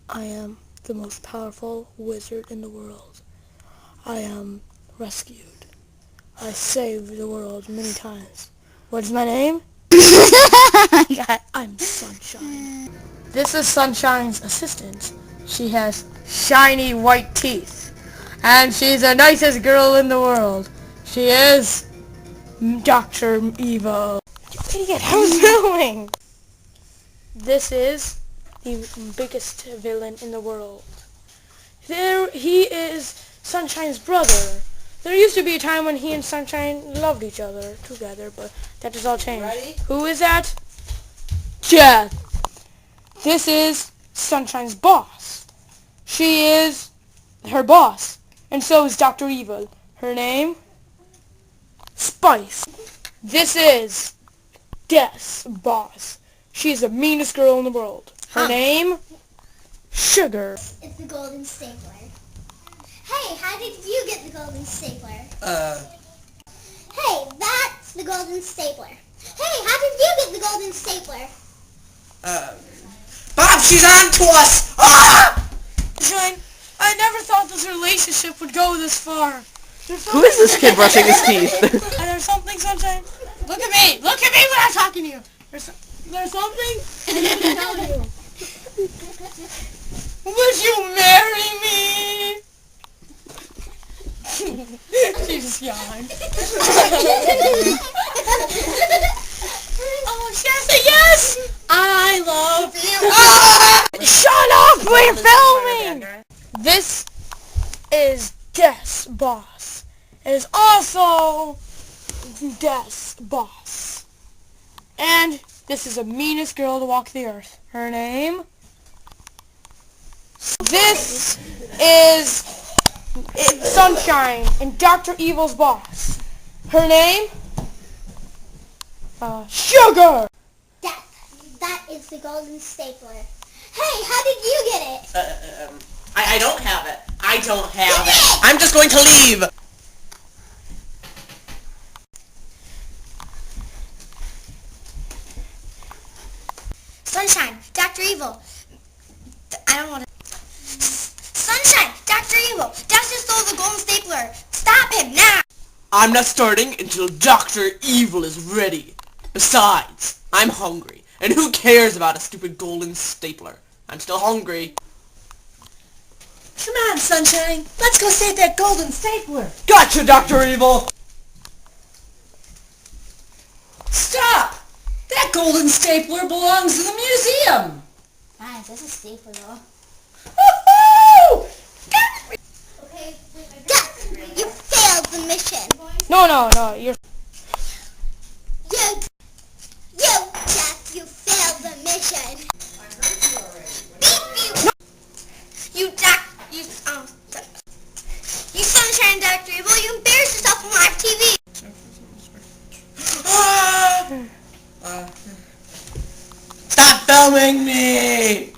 I am the most powerful wizard in the world. I am rescued. I saved the world many times. What is my name? I'm Sunshine. This is Sunshine's assistant. She has shiny white teeth. And she's the nicest girl in the world. She is Dr. Evil. You idiot, how's it going? This is the biggest villain in the world. He is Sunshine's brother. There used to be a time when he and Sunshine loved each other together, but that has all changed. Ready? Who is that? Jeff. This is Sunshine's boss. She is her boss, and so is Dr. Evil. Her name? Spice. This is Death's boss. She's the meanest girl in the world. Her name? Sugar. It's the golden stapler. Hey, how did you get the golden stapler? Hey, that's the golden stapler. Hey, how did you get the golden stapler? Bob, she's on to us! Ah! Shine, I never thought this relationship would go this far. Who is this kid brushing his teeth? And there's something, Sunshine. Look at me! Look at me when I'm talking to you! There's something I need to tell you. Would you marry me? She just yawned. Oh, she has to say yes! I love you. Ah! Shut up! We're filming! This is Death's boss. It is also Death's boss. And this is the meanest girl to walk the earth. Her name? This is Sunshine and Dr. Evil's boss. Her name? Sugar! That is the golden stapler. Hey, how did you get it? I don't have it. I don't have it. I'm just going to leave. Sunshine, Dr. Evil. I don't want to... Sunshine, Dr. Evil. Dr. stole the golden stapler. Stop him now. I'm not starting until Dr. Evil is ready. Besides, I'm hungry. And who cares about a stupid golden stapler? I'm still hungry. Come on, Sunshine. Let's go save that golden stapler. Gotcha, Dr. Evil! Stop! That golden stapler belongs to the museum. Nice, that's a stapler though. Woohoo! Okay, you failed the mission. No, you're... Jeff, you failed the mission. I heard you already. You Sunshine, Dr. Evil, you embarrassed yourself on live TV. Stop filming me!